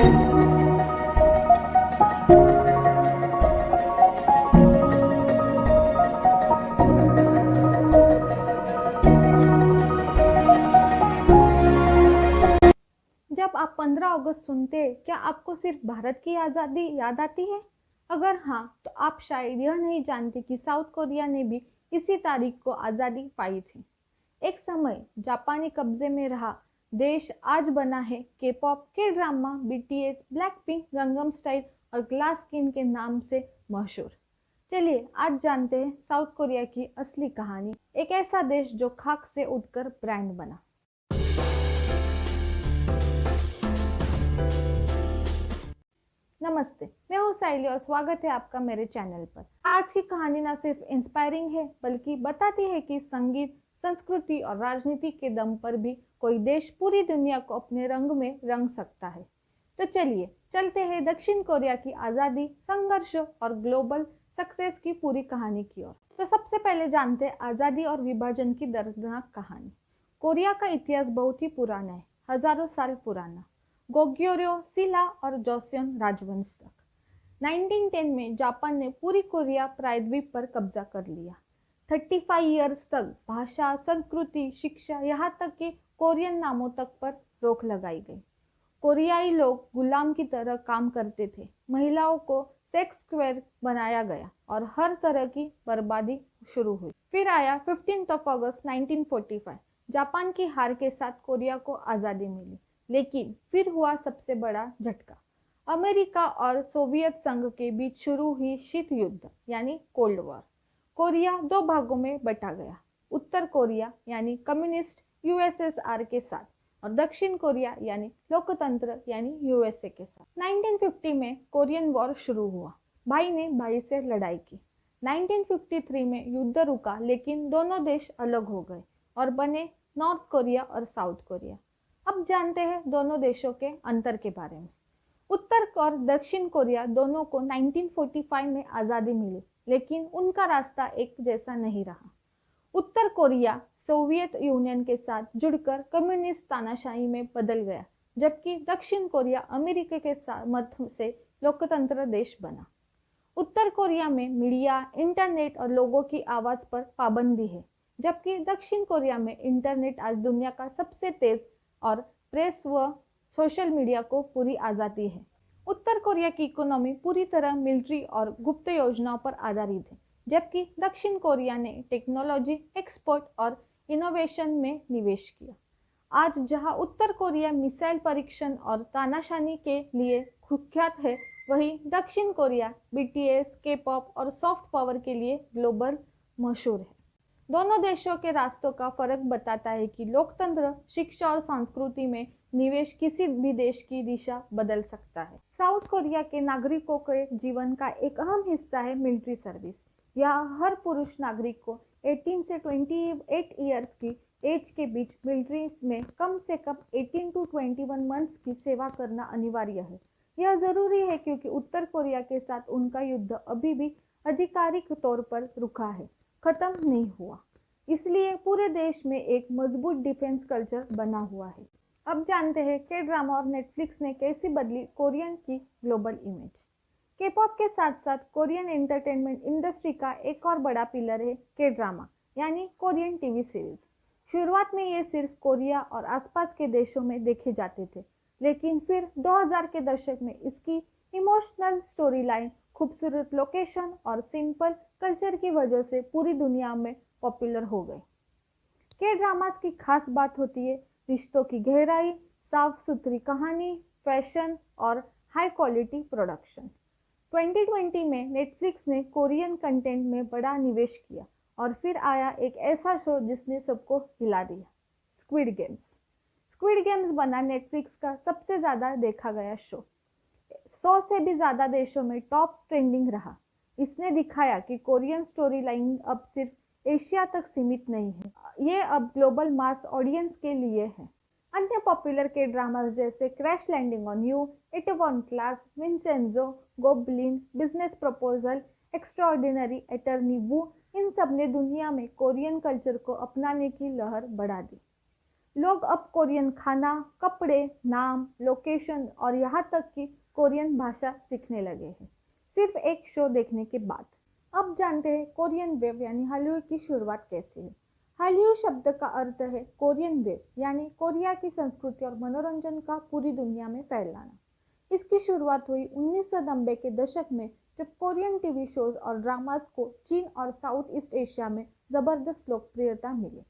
जब आप 15 अगस्त सुनते हैं, क्या आपको सिर्फ भारत की आज़ादी याद आती है? अगर हाँ, तो आप शायद यह नहीं जानते कि साउथ कोरिया ने भी इसी तारीख को आज़ादी पाई थी। एक समय जापानी कब्जे में रहा देश आज बना है के पॉप, के drama, BTS, black pink, Gangnam style और ग्लास स्किन के नाम से मशहूर। चलिए आज जानते हैं साउथ कोरिया की असली कहानी, एक ऐसा देश जो खाक से उठकर ब्रांड बना। नमस्ते, मैं हूँ साइली और स्वागत है आपका मेरे चैनल पर। आज की कहानी ना सिर्फ इंस्पायरिंग है बल्कि बताती है कि संगीत, संस्कृति और राजनीति के दम पर भी कोई देश पूरी दुनिया को अपने रंग में रंग सकता है। तो चलिए चलते हैं दक्षिण कोरिया की आज़ादी, संघर्ष और ग्लोबल सक्सेस की पूरी कहानी की ओर। तो सबसे पहले जानते हैं आज़ादी और विभाजन की दर्दनाक कहानी। कोरिया का इतिहास बहुत ही पुराना है, हजारों साल पुराना। गोग्योर्यो, सिला और जोसेon राजवंश तक 1910 में जापान ने पूरी कोरिया प्रायद्वीप पर कब्जा कर लिया। 35 ईयर्स तक भाषा, संस्कृति, शिक्षा, यहाँ तक कि कोरियन नामों तक पर रोक लगाई गई। कोरियाई लोग गुलाम की तरह काम करते थे, महिलाओं को सेक्स स्क्वेयर बनाया गया और हर तरह की बर्बादी शुरू हुई। फिर आया 15 अगस्त 1945। जापान की हार के साथ कोरिया को आज़ादी मिली, लेकिन फिर हुआ सबसे बड़ा झटका। अमेरिका और सोवियत संघ के बीच शुरू हुई शीत युद्ध यानी कोल्ड वॉर। कोरिया दो भागों में बटा गया, उत्तर कोरिया यानी कम्युनिस्ट यूएसएसआर के साथ और दक्षिण कोरिया यानी लोकतंत्र यानी यूएसए के साथ। 1950 में कोरियन वॉर शुरू हुआ, भाई ने भाई से लड़ाई की। 1953 में युद्ध रुका, लेकिन दोनों देश अलग हो गए और बने नॉर्थ कोरिया और साउथ कोरिया। अब जानते हैं दोनों देशों के अंतर के बारे में। उत्तर और दक्षिण कोरिया दोनों को 1945 में आज़ादी मिली, लेकिन उनका रास्ता एक जैसा नहीं रहा। उत्तर कोरिया सोवियत यूनियन के साथ जुड़कर कम्युनिस्ट तानाशाही में बदल गया, जबकि दक्षिण कोरिया अमेरिका के समर्थन से लोकतंत्र देश बना। उत्तर कोरिया में मीडिया, इंटरनेट और लोगों की आवाज़ पर पाबंदी है, जबकि दक्षिण कोरिया में इंटरनेट आज दुनिया का सबसे तेज और प्रेस व सोशल मीडिया को पूरी आज़ादी है। उत्तर कोरिया की इकोनॉमी पूरी तरह मिलिट्री और गुप्त योजनाओं पर आधारित है, जबकि दक्षिण कोरिया ने टेक्नोलॉजी, एक्सपोर्ट और इनोवेशन में निवेश किया। आज जहां उत्तर कोरिया मिसाइल परीक्षण और तानाशाही के लिए कुख्यात है, वहीं दक्षिण कोरिया बीटीएस, के पॉप और सॉफ्ट पावर के लिए ग्लोबल मशहूर है। दोनों देशों के रास्तों का फर्क बताता है कि लोकतंत्र, शिक्षा और संस्कृति में निवेश किसी भी देश की दिशा बदल सकता है। साउथ कोरिया के नागरिकों के जीवन का एक अहम हिस्सा है मिलिट्री सर्विस। यहाँ हर पुरुष नागरिक को 18 से 28 ईयर्स की एज के बीच मिलिट्री में कम से कम 18 to 21 मंथ्स की सेवा करना अनिवार्य है। यह जरूरी है क्योंकि उत्तर कोरिया के साथ उनका युद्ध अभी भी आधिकारिक तौर पर रुका है, खत्म नहीं हुआ। इसलिए पूरे देश में एक मजबूत डिफेंस कल्चर बना हुआ है। अब जानते हैं के ड्रामा और नेटफ्लिक्स ने कैसी बदली कोरियन की ग्लोबल इमेज। के पॉप के साथ साथ कोरियन एंटरटेनमेंट इंडस्ट्री का एक और बड़ा पिलर है के ड्रामा यानी कोरियन टीवी सीरीज। शुरुआत में ये सिर्फ कोरिया और आसपास के देशों में देखे जाते थे, लेकिन फिर 2000 के दशक में इसकी इमोशनल स्टोरी लाइन, खूबसूरत लोकेशन और सिंपल कल्चर की वजह से पूरी दुनिया में पॉपुलर हो गए। के ड्रामास की खास बात होती है रिश्तों की गहराई, साफ सुथरी कहानी, फैशन और हाई क्वालिटी प्रोडक्शन। 2020 में नेटफ्लिक्स ने कोरियन कंटेंट में बड़ा निवेश किया और फिर आया एक ऐसा शो जिसने सबको हिला दिया, स्क्विड गेम्स। स्क्विड गेम्स बना नेटफ्लिक्स का सबसे ज़्यादा देखा गया शो। 100 से भी ज़्यादा देशों में टॉप ट्रेंडिंग रहा। इसने दिखाया कि कोरियन स्टोरी लाइन अब सिर्फ एशिया तक सीमित नहीं है, ये अब ग्लोबल मास ऑडियंस के लिए है। अन्य पॉपुलर के ड्रामास जैसे crash landing on you, Itaewon class, Vincenzo, goblin, business proposal, extraordinary attorney Woo, इन सब ने दुनिया में कोरियन कल्चर को अपनाने की लहर बढ़ा दी। लोग अब कोरियन खाना, कपड़े, नाम, लोकेशन और यहाँ तक कि कोरियन भाषा सीखने लगे हैं सिर्फ एक शो देखने के बाद। अब जानते हैं कोरियन वेव यानी हallyu की शुरुआत कैसे हुई। हallyu शब्द का अर्थ है कोरियन वेव यानी कोरिया की संस्कृति और मनोरंजन का पूरी दुनिया में फैलाना। इसकी शुरुआत हुई 1990 के दशक में जब कोरियन टीवी शोज और ड्रामास को चीन और साउथ ईस्ट एशिया में जबरदस्त लोकप्रियता मिली।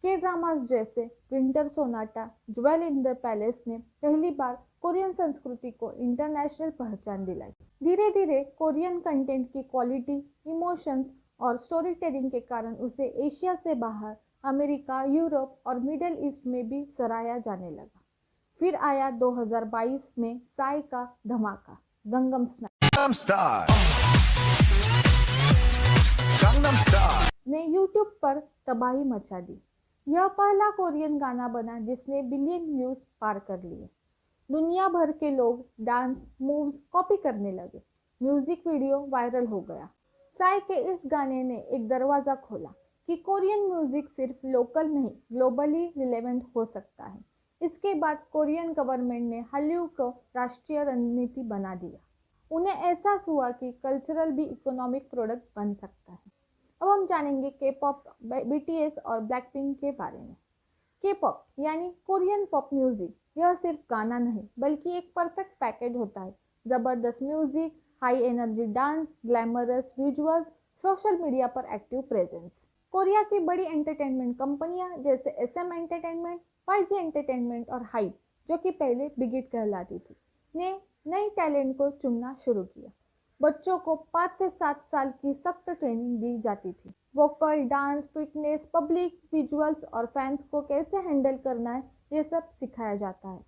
के ड्रामास जैसे winter Sonata, jewel in the palace ने पहली बार कोरियन संस्कृति को इंटरनेशनल पहचान दिलाई। धीरे धीरे कोरियन कंटेंट की क्वालिटी, इमोशंस और स्टोरी टेलिंग के कारण उसे एशिया से बाहर अमेरिका, यूरोप और मिडिल ईस्ट में भी सराहा जाने लगा। फिर आया 2022 में साई का धमाका गंगम स्टाइल ने यूट्यूब पर तबाही मचा दी। यह पहला कोरियन गाना बना जिसने बिलियन व्यूज पार कर लिए। दुनिया भर के लोग डांस मूव्स कॉपी करने लगे। म्यूजिक वीडियो वायरल हो गया। साई के इस गाने ने एक दरवाजा खोला कि कोरियन म्यूजिक सिर्फ लोकल नहीं ग्लोबली रिलेवेंट हो सकता है। इसके बाद कोरियन गवर्नमेंट ने हallyu को राष्ट्रीय रणनीति बना दिया। उन्हें एहसास हुआ कि कल्चरल भी इकोनॉमिक प्रोडक्ट बन सकता है। अब हम जानेंगे के पॉप, बीटीएस और ब्लैकपिंक के बारे में। के पॉप यानी कोरियन पॉप म्यूजिक, यह सिर्फ गाना नहीं बल्कि एक परफेक्ट पैकेज होता है। जबरदस्त music, high energy dance, glamorous visuals, social media पर एक्टिव प्रेजेंस। कोरिया की बड़ी एंटरटेनमेंट कंपनियां जैसे SM एंटरटेनमेंट, YG एंटरटेनमेंट और हाइप, जो कि पहले बिगिट कहलाती थी, ने नई टैलेंट को चुनना शुरू किया। बच्चों को 5 से 7 साल की सख्त ट्रेनिंग दी जाती थी। Vocal, dance, fitness, public visuals और फैंस को कैसे हैंडल करना है, ये सब सिखाया जाता है।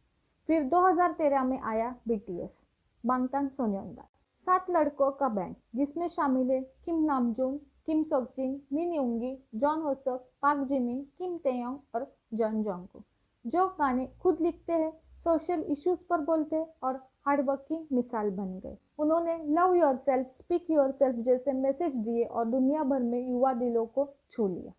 फिर 2013 में आया BTS, बांगटान सोनियोंदा, 7 लड़कों का बैंड जिसमें शामिल है किम नामजून, किम सोकजिन, मिन योंगी, जॉन होसक, पाक जिमिन, किम तेयोंग और जॉन जोंगकुक, जो गाने खुद लिखते हैं, सोशल इश्यूज पर बोलते हैं और हार्डवर्क की मिसाल बन गए। उन्होंने लव योरसेल्फ, स्पीक योरसेल्फ जैसे मैसेज दिए और दुनिया भर में युवा दिलों को छू लिया।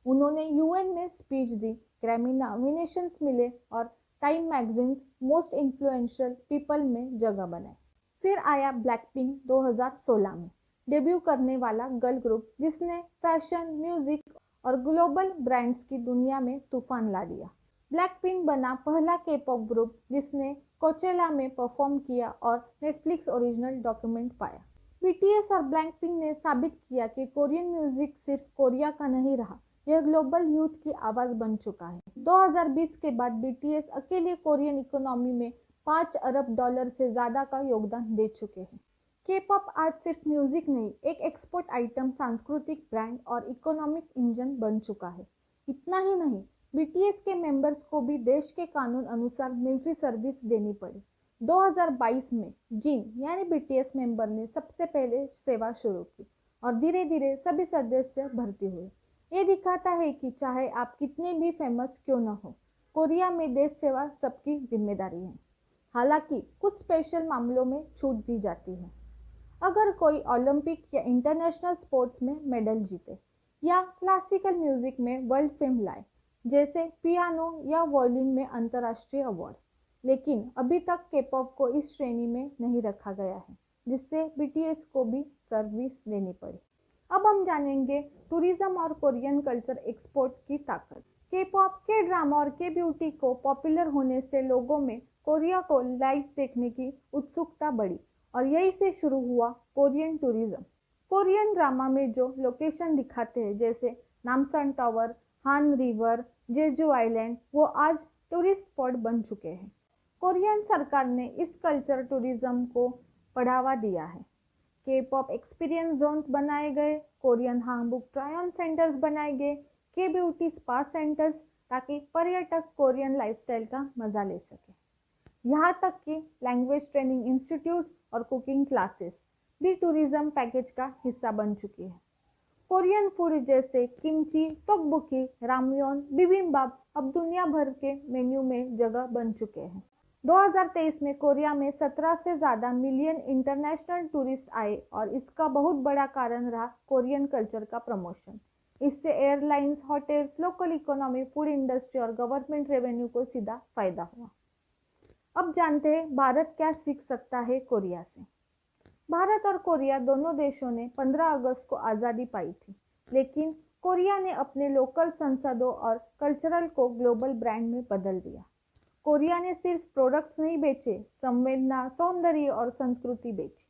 उन्होंने UN में स्पीच दी, ग्रैमी नॉमिनेशंस मिले और time magazines most influential people में जगह बनाई। फिर आया ब्लैकपिंक 2016 में, डेब्यू करने वाला गर्ल ग्रुप जिसने फैशन, म्यूजिक और ग्लोबल ब्रांड्स की दुनिया में तूफान ला दिया। ब्लैकपिंक बना पहला के-पॉप ग्रुप जिसने कोचेला में परफॉर्म किया और नेटफ्लिक्स ओरिजिनल डॉक्यूमेंट पाया। BTS और ब्लैकपिंक ने साबित किया कि कोरियन म्यूजिक सिर्फ कोरिया का नहीं रहा, यह ग्लोबल यूथ की आवाज बन चुका है। 2020 के बाद BTS अकेले कोरियन इकोनॉमी में $5 अरब से ज्यादा का योगदान दे चुके हैं। के-पॉप आज सिर्फ म्यूजिक नहीं, एक एक्सपोर्ट आइटम, सांस्कृतिक ब्रांड और इकोनॉमिक इंजन बन चुका है। इतना ही नहीं, BTS के मेंबर्स को भी देश के कानून अनुसार मिलिट्री सर्विस देनी पड़ी। 2022 में जिन यानी BTS मेंबर ने सबसे पहले सेवा शुरू की और धीरे धीरे सभी सदस्य भर्ती हुए। ये दिखाता है कि चाहे आप कितने भी फेमस क्यों न हो, कोरिया में देश सेवा सबकी जिम्मेदारी है। हालांकि कुछ स्पेशल मामलों में छूट दी जाती है। अगर कोई ओलंपिक या इंटरनेशनल स्पोर्ट्स में मेडल जीते या क्लासिकल म्यूजिक में वर्ल्ड फेम लाए, जैसे पियानो या वायलिन में अंतर्राष्ट्रीय अवार्ड। लेकिन अभी तक के-पॉप को इस श्रेणी में नहीं रखा गया है, जिससे BTS को भी सर्विस देनी पड़ी। अब हम जानेंगे टूरिज्म और कोरियन कल्चर एक्सपोर्ट की ताकत। के-पॉप, के ड्रामा और के ब्यूटी को पॉपुलर होने से लोगों में कोरिया को लाइव देखने की उत्सुकता बढ़ी और यही से शुरू हुआ कोरियन टूरिज्म। कोरियन ड्रामा में जो लोकेशन दिखाते हैं जैसे नामसन टावर, हान रिवर, जेजू आइलैंड, वो आज टूरिस्ट स्पॉट बन चुके हैं। कोरियन सरकार ने इस कल्चर टूरिज्म को बढ़ावा दिया है। के-पॉप एक्सपीरियंस जोन्स बनाए गए, कोरियन हांगबुक ट्राई ऑन सेंटर्स बनाए गए, के ब्यूटी स्पा सेंटर्स, ताकि पर्यटक कोरियन लाइफस्टाइल का मजा ले सके। यहाँ तक कि लैंग्वेज ट्रेनिंग इंस्टीट्यूट्स और कुकिंग क्लासेस भी टूरिज्म पैकेज का हिस्सा बन चुकी है। कोरियन फूड जैसे किमची, टोकबोकी, रामयोन, बिबिम्बाप अब दुनिया भर के मेन्यू में जगह बन चुके हैं। 2023 में कोरिया में 17 से ज़्यादा मिलियन इंटरनेशनल टूरिस्ट आए और इसका बहुत बड़ा कारण रहा कोरियन कल्चर का प्रमोशन। इससे airlines, hotels, local economy, food industry और गवर्नमेंट रेवेन्यू को सीधा फायदा हुआ। अब जानते हैं भारत क्या सीख सकता है कोरिया से। भारत और कोरिया दोनों देशों ने 15 अगस्त को आज़ादी पाई थी, लेकिन कोरिया ने अपने लोकल संसदों और कल्चरल को ग्लोबल ब्रांड में बदल दिया। कोरिया ने सिर्फ प्रोडक्ट्स नहीं बेचे, संवेदना, सौंदर्य और संस्कृति बेची।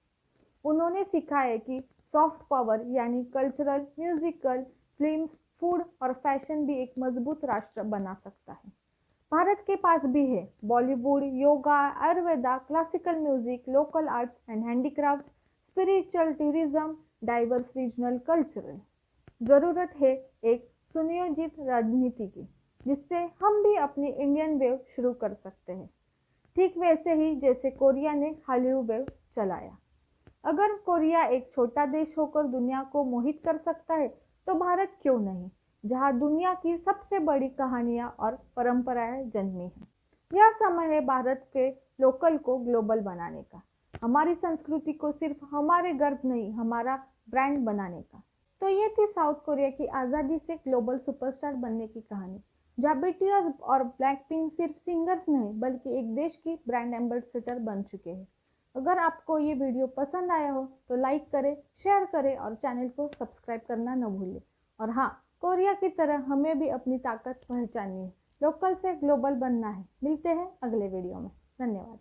उन्होंने सिखाया कि सॉफ्ट पावर यानी कल्चरल, म्यूजिकल, फिल्म्स, फूड और फैशन भी एक मजबूत राष्ट्र बना सकता है। भारत के पास भी है Bollywood, yoga, Ayurveda, classical music, local arts and handicrafts, spiritual tourism, diverse regional culture. जरूरत है एक सुनियोजित राजनीति की, जिससे हम भी अपनी इंडियन वेव शुरू कर सकते हैं, ठीक वैसे ही जैसे कोरिया ने हालियू वेव चलाया। अगर कोरिया एक छोटा देश होकर दुनिया को मोहित कर सकता है, तो भारत क्यों नहीं, जहां दुनिया की सबसे बड़ी कहानियां और परंपराएं जन्मी हैं। यह समय है भारत के लोकल को ग्लोबल बनाने का, हमारी संस्कृति को सिर्फ हमारे गर्व नहीं, हमारा ब्रांड बनाने का। तो ये थी साउथ कोरिया की आज़ादी से ग्लोबल सुपरस्टार बनने की कहानी, जहाँ बीटीएस और ब्लैकपिंक सिर्फ सिंगर्स नहीं बल्कि एक देश की ब्रांड एम्बेसडर बन चुके हैं। अगर आपको ये वीडियो पसंद आया हो तो लाइक करें, शेयर करें और चैनल को सब्सक्राइब करना न भूलें। और हाँ, कोरिया की तरह हमें भी अपनी ताकत पहचाननी है, लोकल से ग्लोबल बनना है। मिलते हैं अगले वीडियो में। धन्यवाद।